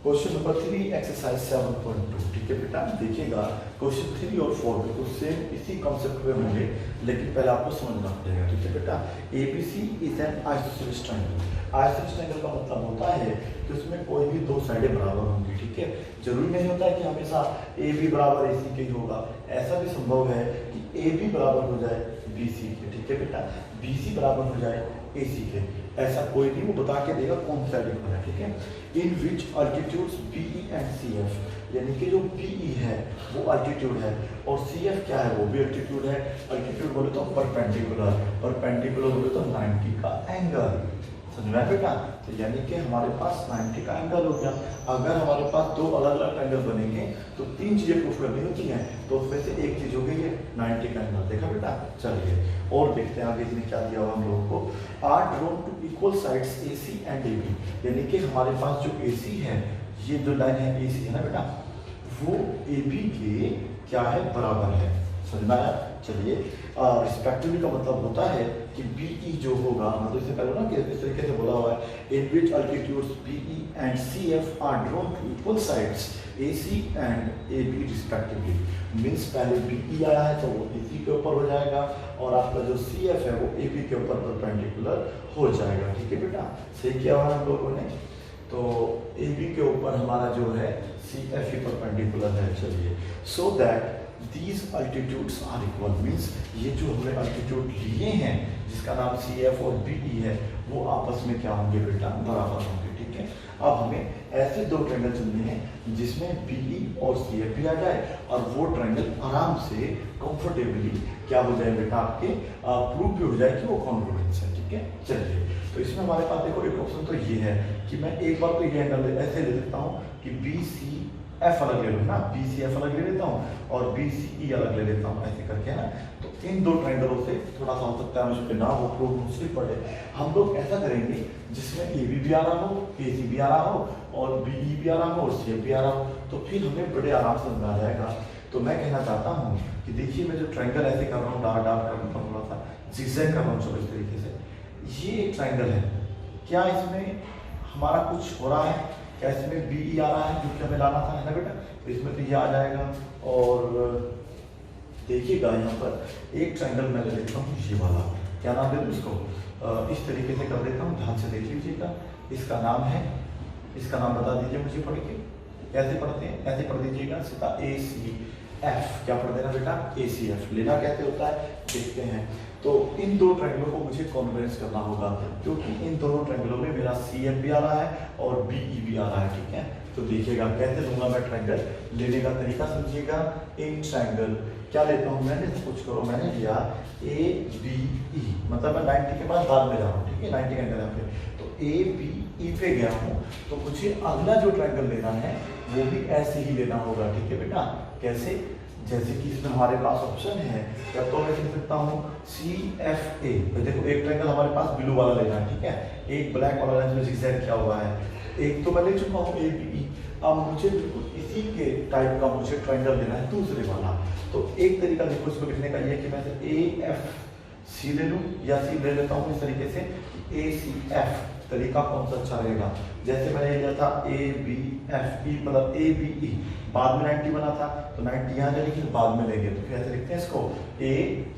Question number 3 exercise 7.2। ठीक है बेटा, देखिएगा क्वेश्चन 3 और 4 बिल्कुल सेम इसी कॉन्सेप्ट में होंगे, लेकिन पहले आपको समझना पड़ेगा। ठीक है बेटा, ABC is an isosceles triangle. Isosceles triangle का मतलब होता है कि उसमें कोई भी दो साइडें बराबर होंगी। ठीक है, जरूरी नहीं होता है कि हमेशा ए बी बराबर ए सी के ही होगा, ऐसा भी संभव है कि ए बी बराबर हो जाए बी सी के। ठीक है बेटा, बी सी बराबर हो जाए ए सी के, ऐसा कोई नहीं, वो बता के देगा कौन सा डिफरेंट है। ठीक है, in which altitudes BE and CF, यानी कि जो बीई है वो अल्टीट्यूड है और सीएफ क्या है, वो भी अल्टीट्यूड है। अल्टीट्यूड बोले तो परपेंडिकुलर, परपेंडिकुलर बोले तो 90 का एंगल। समझ में बेटा, तो यानी कि हमारे पास 90 का एंगल हो गया। अगर हमारे पास दो अलग अलग एंगल बनेंगे तो तीन चीजें प्रूफ करनी होती हैं, तो उसमें से एक चीज हो गई है 90 का एंगल। देखा बेटा, चलिए और देखते हैं आगे इसने क्या दिया हुआ हम लोगों को। Are drawn to equal sides AC and AB, यानी कि हमारे पास जो एसी है, ये जो लाइन है एसी है ना बेटा, वो एबी के क्या है, बराबर है। समझ में आया? चलिए, रिस्पेक्टिवली का मतलब होता है कि बीई जो होगा, मतलब इससे पहले ना कि इस तरीके से बोला हुआ है in which altitudes BE and CF are drawn to equal sides AC and AB respectively. Means पहले बीई आया है तो वो एसी के ऊपर हो जाएगा और आपका जो सीएफ है वो एबी के ऊपर परपेंडिकुलर हो जाएगा। ठीक है बेटा, सही किया हुआ हम लोगों ने। तो एबी के ऊपर हमारा जो है सीएफ ही परपेंडिकुलर है। चलिए, so that these altitudes are equal, means ये जो हमने अल्टीट्यूड लिए हैं जिसका नाम CF और BE है, वो आपस में क्या होंगे बेटा, बराबर होंगे। ठीक है, अब हमें ऐसे दो ट्रायंगल चुनने हैं जिसमें BE और CF भी आ जाए और वो ट्रायंगल आराम से कंफर्टेबली क्या हो जाए बेटा, आपके प्रूव भी हो जाए कि वो कॉन्ग्रुएंस है। ठीक है, चलिए, तो इसमें हमारे पास देखो एक ऑप्शन तो ये है कि मैं एक बार तो ये एंगल ऐसे ले सकता हूँ कि BC एफ अलग ले लूँ ना, बी सी एफ अलग ले लेता हूँ और बी सी ई अलग ले लेता हूँ, ऐसे करके है ना। तो इन दो ट्रायंगलों से थोड़ा सा हो सकता है मुझे ना हो, प्रूफ मुश्किल पड़े। हम लोग ऐसा करेंगे जिसमें ए बी भी आ रहा हो, ए सी भी आ रहा हो और बी ई भी आ रहा हो और सी एफ भी आ रहा हो, तो फिर हमें बड़े आराम से समझ आ जाएगा। तो मैं कहना चाहता हूँ कि देखिए, मैं जो ट्रायंगल ऐसे कर रहा हूँ, डार्क डार्क कर रहा हूँ, थोड़ा सा जिगजैग कर रहा हूँ, चलो इस तरीके से, ये एक ट्रायंगल है। क्या इसमें हमारा कुछ हो रहा है? क्या इसमें बीई आ रहा है जो कि हमें लाना था, है ना बेटा? तो इसमें तो ये आ जाएगा। और देखिएगा यहाँ पर एक ट्रायंगल मैं ले लेता हूँ, ये वाला, क्या नाम दे दूँ इसको, इस तरीके से कर देता हूँ, ध्यान से देख लीजिएगा। इसका नाम है, इसका नाम बता दीजिए मुझे पढ़ के, कैसे पढ़ते हैं, ऐसे पढ़ दीजिएगा सीधा ए सी एफ। क्या पढ़ देना बेटा, ए सी एफ। लेना कैसे होता है देखते हैं। तो इन दो ट्रायंगलों को मुझे कॉन्ग्रुएंस करना होगा, क्योंकि इन दोनों ट्रायंगलों में मेरा सी एफ भी आ रहा है और बीई भी आ रहा है। ठीक है, तो देखिएगा कैसे लूंगा मैं ट्रायंगल, लेने का तरीका समझिएगा। इन ट्रायंगल क्या लेता हूँ मैंने, कुछ करो, मैंने लिया ए बी ई, मतलब मैं 90 के बाद में जा रहा हूँ। ठीक है, 90 का एंगल पे, तो ए बी ई पे गया हूँ, तो मुझे अगला जो ट्रायंगल लेना है वो भी ऐसे ही लेना होगा। ठीक है बेटा, कैसे, जैसे कि इसमें हमारे पास ऑप्शन है, या तो मैं लिख सकता हूँ सी एफ ए। देखो, एक ट्रायंगल हमारे पास ब्लू वाला लेना है, ठीक है, एक ब्लैक वाला जिसमें जिगजैग किया हुआ है, एक तो मैं ले चुका हूँ ए बी ई। अब मुझे बिल्कुल इसी के टाइप का मुझे ट्रायंगल लेना है, दूसरे वाला। तो एक तरीका देखो इसको लिखने का ये कि मैं ए एफ सी ले लूँ या सी ले लेता हूँ इस तरीके से, ए सी एफ। तरीका कौन सा अच्छा रहेगा? जैसे मैंने लिया था ए बी एफ ई, मतलब ए बी ई, बाद में 90 बना था तो 90 यहाँ ले, लेकिन बाद में लेंगे तो फिर ऐसे लिखते हैं इसको ए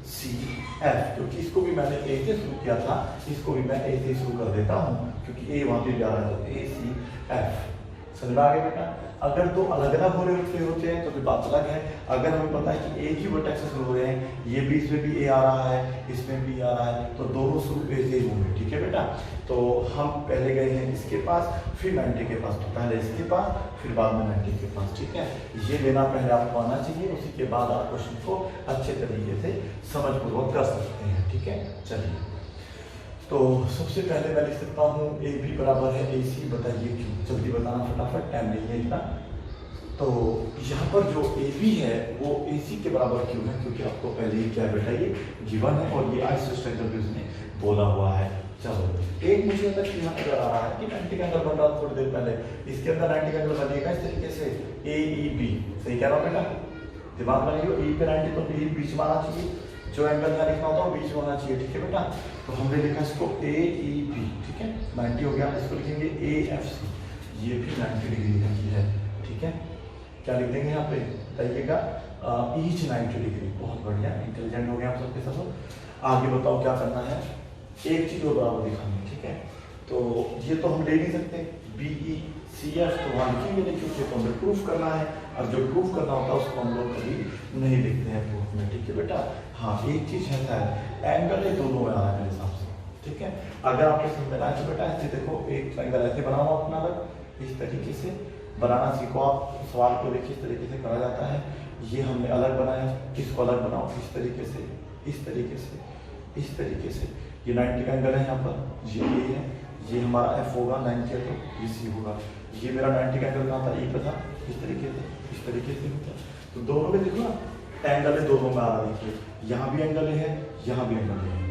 सी एफ, क्योंकि इसको भी मैंने ए से शुरू किया था, इसको भी मैं ए से शुरू कर देता हूँ क्योंकि ए वहाँ पे जा रहा है, तो ए सी एफ। समझ में आ गया बेटा? अगर दो अलग अलग हो रहे होते हैं तो फिर बात अलग है। अगर हमें पता है कि एक ही वर्टेक्स से शुरू हो रहे हैं, ये भी, इसमें भी ए आ रहा है, इसमें भी आ रहा है, तो दोनों शुरू ए से ही होंगे। ठीक है बेटा, तो हम पहले गए हैं इसके पास, फिर 90 के पास, तो पहले इसके पास फिर बाद में 90 के पास। ठीक है, ये लेना पहले आपको आना चाहिए, उसी के बाद आप क्वेश्चन को अच्छे तरीके से समझपूर्वक कर सकते हैं। ठीक है, चलिए, तो सबसे पहले मैं लिख सकता हूँ ए बी बराबर है ए सी। बताइए क्यों, जल्दी बताना फटाफट, टाइम नहीं है इतना। तो यहाँ पर जो ए बी है वो ए सी के बराबर क्यों है, क्योंकि आपको पहले ही क्या बेटा ये गिवन है और ये आइसोसेलेस ट्रायंगल भी उसने बोला हुआ है। चलो, एक मुझे अंदर यहाँ नजर आ रहा है कि 90 का एंगल बन रहा था थोड़ी देर पहले, इसके अंदर 90 का एंगल बनेगा इस तरीके से ए ई बी। सही कह रहा हूँ बेटा, दिमाग लगाइए, ई पे 90 तो बी बीच में आना चाहिए, जो एंगल यहाँ लिखना होता है वो बीच में होना चाहिए। ठीक है बेटा, तो हमने लिखा इसको ए ई बी। ठीक है, 90 हो गया, इसको लिखेंगे ए एफ सी। ये भी 90 डिग्री की है, ठीक है। क्या लिख देंगे यहाँ पे बताइएगा, ईच 90 डिग्री। बहुत बढ़िया, इंटेलिजेंट हो गया आप सबके सब। आगे बताओ क्या करना है, एक चीज और बराबर दिखानी है, ठीक है। तो ये तो हम ले नहीं सकते, BE CF तो वहाँ लिखेंगे नहीं क्योंकि तो हमें प्रूफ करना है। अब जो प्रूफ करना होता है उसको हम लोग कभी नहीं लिखते हैं प्रूफ में, ठीक है बेटा। हाँ, एक चीज है एंगल है दोनों में आ रहा है मेरे हिसाब से, ठीक है। अगर आपको समझ में आए तो बेटा ऐसे देखो, एक ट्रायंगल ऐसे बनाओ अपना अलग, इस तरीके से बनाना सीखो आप। सवाल को देखिए, इस तरीके से करा जाता है। ये हमने अलग बनाया, इसको अलग बनाओ इस तरीके से, इस तरीके से, इस तरीके से। ये 90 का एंगल है यहाँ पर, ये है, ये हमारा F होगा 90 है तो ये C होगा। ये मेरा 90 का एंगल कहाँ था, E पे था, इस तरीके से, इस तरीके से होता। तो दोनों में देखो ना एंगल है, दोनों में आ रहा है। देखिए यहाँ भी एंगल है, यहाँ भी एंगल है।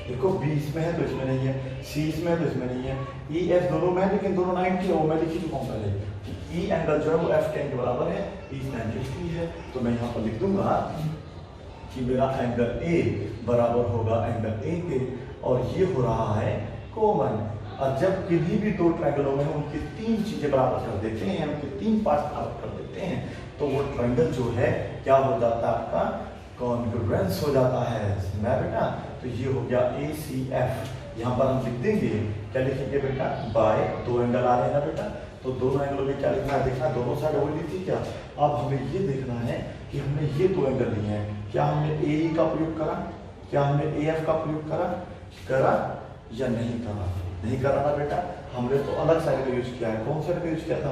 देखो B इसमें है तो इसमें नहीं है, C इसमें है तो इसमें नहीं है, E F दोनों में है लेकिन दोनों 90 है। वो मैं लिख चुका हूँ पहले, E एंगल जो है वो F tan के बराबर है, E 90 डिग्री है। तो मैं यहाँ पर लिख दूंगा कि मेरा एंगल A बराबर होगा एंगल A के, और ये हो रहा है कॉमन। और जब किसी भी दो ट्रायंगलों में उनकी तीन चीजें बराबर कर देते हैं, उनके तीन पार्ट बराबर कर देते हैं, तो वो ट्रायंगल जो है क्या हो जाता है, आपका कॉन्ग्रुएंस हो जाता है ना बेटा। तो ये हो गया ACF। यहाँ पर हम लिख देंगे, क्या लिखेंगे बेटा, बाय, दो एंगल आ रहे हैं ना बेटा, तो दोनों एंगलों में क्या लिखना है, देखना दोनों साइड हो ली थी क्या। अब हमें ये देखना है कि हमने ये दो एंगल लिए हैं, क्या हमने AE का प्रयोग करा, क्या हमने AF का प्रयोग करा या नहीं करा। नहीं करा ना बेटा, हमने तो अलग साइड का यूज किया है। कौन साइड का यूज किया था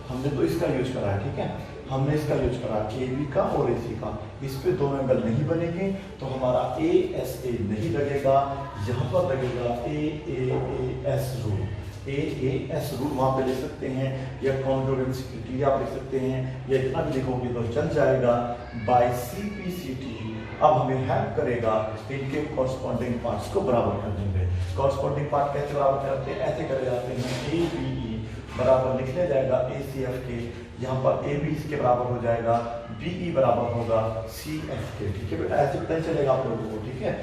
हमने तो इसका यूज करा है, ठीक है। हमने इसका यूज करा AB का और AC का। इस पे दोनों एंगल नहीं बनेंगे तो हमारा ASA नहीं लगेगा, यहाँ पर लगेगा AAS रूल। AAS रूल वहाँ पे ले सकते हैं, या कॉन्ग्रुएंस क्राइटेरिया आप लिख सकते हैं, या इतना भी लिखोगे तो चल जाएगा। बाय CPCT अब हमें हेल्प करेगा इनके कॉरस्पॉन्डिंग पार्ट्स को बराबर करने में। कॉरस्पॉन्डिंग पार्ट कैसे बराबर करते हैं, ऐसे करे जाते हैं, ABE बराबर लिख लिया जाएगा ACF के, यहाँ पर AB इसके बराबर हो जाएगा, BE बराबर होगा CF के, ठीक है बेटा। ऐसे पता चलेगा आप लोगों को, ठीक है।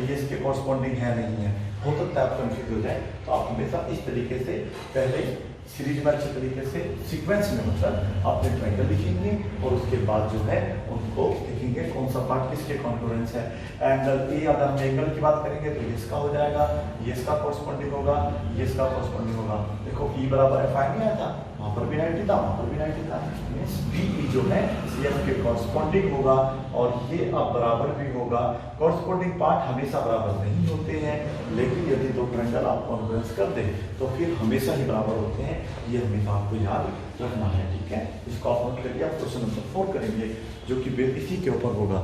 ये इसके कॉरस्पॉन्डिंग है नहीं है, हो सकता है आप कंफ्यूज हो जाए। तो आप हमेशा इस तरीके से पहले सीरीज में अच्छे तरीके से सीक्वेंस में मतलब अपने ट्रायंगल लिखेंगे, और उसके बाद जो है उनको लिखेंगे कौन सा पार्ट किसके कॉन्ग्रुएंस है। एंगल A, अगर हम एंगल की बात करेंगे तो ये इसका हो जाएगा, ये इसका कॉरस्पॉन्डिंग होगा, ये इसका कॉरस्पॉन्डिंग होगा। देखो E बराबर F नहीं आया था, वहाँ पर भी 90 था, वहाँ पर भी 90 था। मीन्स BE जो है CF के कॉरस्पॉन्डिंग होगा, और ये अब बराबर भी होगा। कॉरस्पॉन्डिंग पार्ट हमेशा बराबर नहीं होते हैं, लेकिन यदि दो ट्रायंगल आप कॉन्ग्रुएंस कर दें तो फिर हमेशा ही बराबर होते हैं। ये हमें आपको याद रखना है, ठीक है। इसको आप नोट करिए। आप क्वेश्चन नंबर 4 करेंगे जो कि इसी के ऊपर होगा।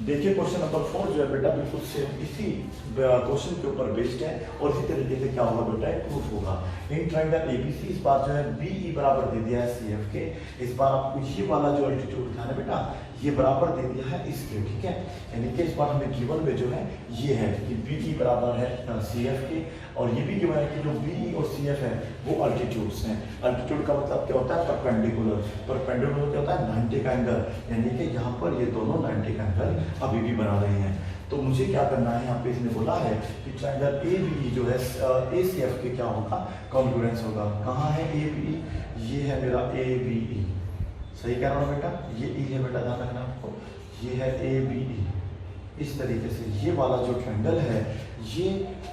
देखिए क्वेश्चन नंबर 4 जो है बेटा बिल्कुल सेम इसी क्वेश्चन के ऊपर बेस्ड है, और इसी तरीके से क्या होगा बेटा, प्रूफ होगा। इन ट्रायंगल ABC इस बार जो है BE बराबर दे दिया है CF के। इस बार आपको ये वाला जो अल्टीट्यूड था ना बेटा, ये बराबर दे दिया है इसके, ठीक है। यानी कि इस बार हमें गिवन में जो है ये है कि BE बराबर है CF के, और ये भी गिवन है कि जो BE और CF है वो अल्टीट्यूड्स हैं। अल्टीट्यूड का मतलब क्या होता है, परपेंडिकुलर। परपेंडिकुलर क्या होता है, 90 का एंगल, यानी कि यहाँ पर ये दोनों 90 का एंगल अभी भी बना रहे हैं। तो मुझे क्या करना है, यहाँ पे इसने बोला है कि ट्रायंगल ABE जो है ACF के क्या होगा, कॉन्ग्रुएंस होगा। कहाँ है ABE, ये है मेरा ABE, सही कह रहा हूँ बेटा, ये E है बेटा, ध्यान रखना आपको, ये है ABE। इस तरीके से ये वाला जो ट्रायंगल है ये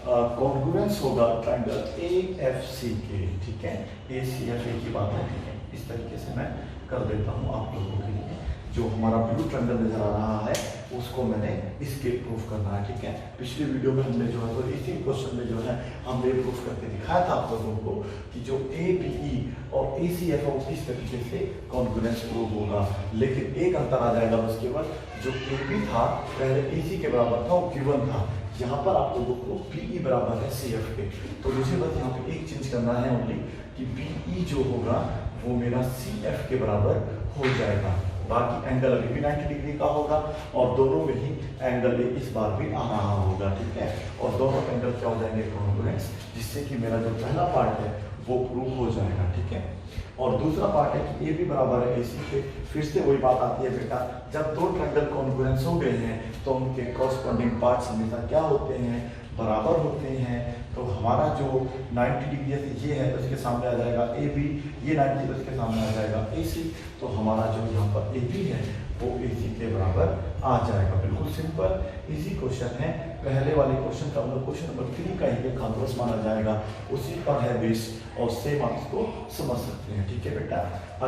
कॉन्ग्रुएंस होगा ट्रायंगल AFC के, ठीक है। ACF की बात है, ठीक है। इस तरीके से मैं कर देता हूँ आप लोगों के लिए। जो हमारा ब्लू ट्रायंगल नजर आ रहा है उसको मैंने इसके प्रूफ करना है, ठीक है। पिछली वीडियो में हमने जो है तो इसी क्वेश्चन में जो है हमने प्रूफ करके दिखाया था आप लोगों को कि जो ABE और ACF है इस तरीके से कॉन्ग्रुएंस प्रूफ होगा। लेकिन एक अंतर आ जाएगा बस केवल, जो AB था पहले AC के बराबर था, वो गिवन था। यहाँ पर आप लोगों को BE बराबर है CF के। तो मुझे बस यहाँ पे एक चीज करना है ओनली कि BE जो होगा वो मेरा CF के बराबर हो जाएगा। बाकी एंगल अभी भी 90 डिग्री का होगा, और दोनों में ही एंगल इस बार भी आ रहा होगा, ठीक है। और दोनों एंगल क्या हो जाएंगे, कॉन्ग्रुएंस, जिससे कि मेरा जो पहला पार्ट है वो प्रूव हो जाएगा, ठीक है। और दूसरा पार्ट है कि AB बराबर है AC के। फिर से वही बात आती है बेटा, जब दो ट्रायंगल कॉन्ग्रुएंस हो गए हैं तो उनके कॉरस्पॉन्डिंग पार्ट्स हमेशा क्या होते हैं, बराबर होते हैं तो हमारा जो 90 डिग्री है ये है तो इसके सामने आ जाएगा ए बी, ये 90 तो इसके सामने आ जाएगा ए सी, तो हमारा जो यहाँ पर ए बी है वो ए सी के बराबर आ जाएगा। बिल्कुल सिंपल इजी क्वेश्चन है। पहले वाले क्वेश्चन का मतलब क्वेश्चन नंबर 3 का ही कॉन्वर्स माना जाएगा, उसी पर है बेस और सेम आप इसको समझ सकते हैं। ठीक है बेटा,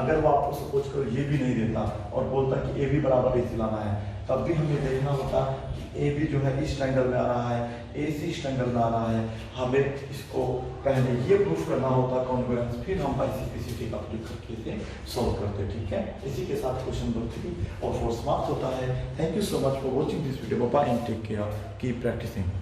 अगर वो आपको सपोज करो ये भी नहीं देता और बोलता कि ए बी बराबर ए सी लाना है, तब भी हमें देखना होता कि ए बी जो है इस ट्रायंगल में आ रहा है, ए सी इस ट्रायंगल में आ रहा है, हमें इसको पहले ये प्रूफ करना होता कॉन्ग्रुएंस, फिर हम स्पेसिफिक अप्लाई करके इसे सॉल्व करते। ठीक है, इसी के साथ क्वेश्चन नंबर 3 और 4 समाप्त होता है। Thank you so much for watching this video. Bye and take care, keep practising.